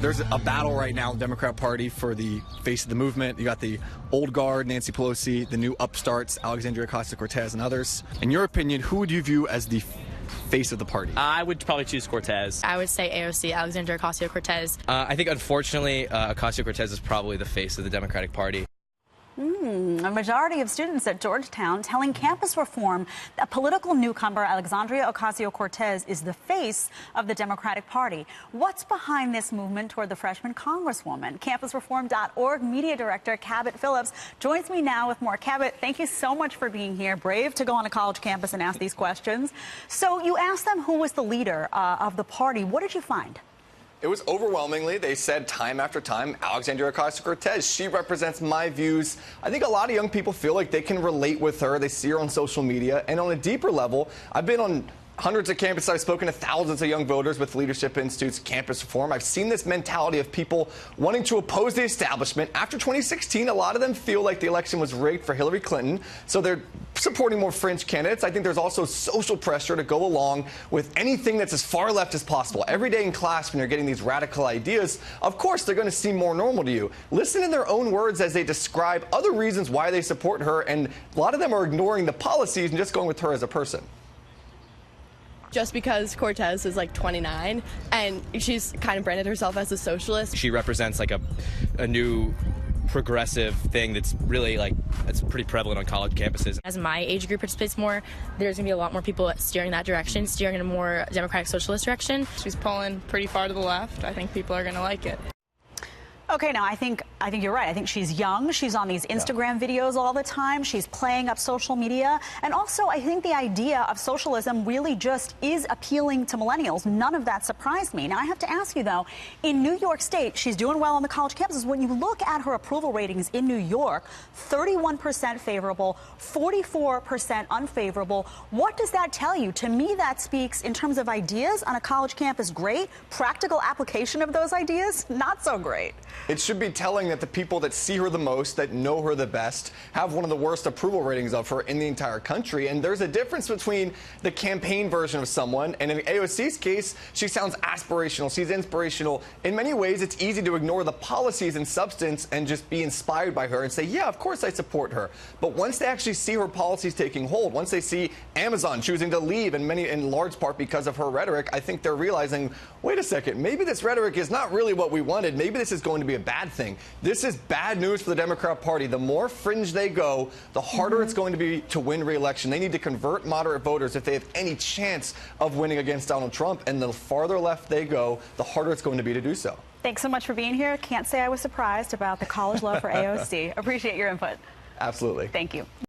there's a battle right now in the Democrat Party for the face of the movement. You got the old guard, Nancy Pelosi, the new upstarts, Alexandria Ocasio-Cortez, and others. In your opinion, who would you view as the face of the party? I would probably choose Cortez. I would say AOC, Alexandria Ocasio-Cortez. I think, unfortunately, Ocasio-Cortez is probably the face of the Democratic Party. A majority of students at Georgetown telling campus reform that political newcomer Alexandria Ocasio-Cortez is the face of the Democratic Party. What's behind this movement toward the freshman congresswoman? CampusReform.org media director Cabot Phillips joins me now with more. Cabot, thank you so much for being here. Brave to go on a college campus and ask these questions. So you asked them who was the leader of the party. What did you find? It was overwhelmingly, they said time after time, Alexandria Ocasio-Cortez. She represents my views. I think a lot of young people feel like they can relate with her. They see her on social media. And on a deeper level, I've been on hundreds of campuses. I've spoken to thousands of young voters with Leadership Institute's campus reform. I've seen this mentality of people wanting to oppose the establishment. After 2016, a lot of them feel like the election was rigged for Hillary Clinton, so they're supporting more fringe candidates. I think there's also social pressure to go along with anything that's as far left as possible. Every day in class, when you're getting these radical ideas, of course, they're going to seem more normal to you. Listen in their own words as they describe other reasons why they support her, and a lot of them are ignoring the policies and just going with her as a person. Just because Cortez is like 29 and she's kind of branded herself as a socialist. She represents like a new progressive thing that's really it's pretty prevalent on college campuses. As my age group participates more, there's going to be a lot more people steering that direction, steering in a more democratic socialist direction. She's pulling pretty far to the left. I think people are going to like it. Okay, now I think you're right. I think she's young. She's on these Instagram videos all the time. She's playing up social media. And also, I think the idea of socialism really just is appealing to millennials. None of that surprised me. Now, I have to ask you, though, in New York State, she's doing well on the college campuses. When you look at her approval ratings in New York, 31% favorable, 44% unfavorable. What does that tell you? To me, that speaks in terms of ideas on a college campus, great. Practical application of those ideas, not so great. It should be telling that the people that see her the most, that know her the best, have one of the worst approval ratings of her in the entire country. And there's a difference between the campaign version of someone, and in AOC's case, she sounds aspirational, she's inspirational. In many ways, it's easy to ignore the policies and substance and just be inspired by her and say, yeah, of course I support her. But once they actually see her policies taking hold, once they see Amazon choosing to leave, in large part because of her rhetoric, I think they're realizing, wait a second, maybe this rhetoric is not really what we wanted. Maybe this is going to be a bad thing. This is bad news for the Democrat Party. The more fringe they go, the harder it's going to be to win re-election. They need to convert moderate voters if they have any chance of winning against Donald Trump. And the farther left they go, the harder it's going to be to do so. Thanks so much for being here. Can't say I was surprised about the college love for AOC. Appreciate your input. Absolutely. Thank you.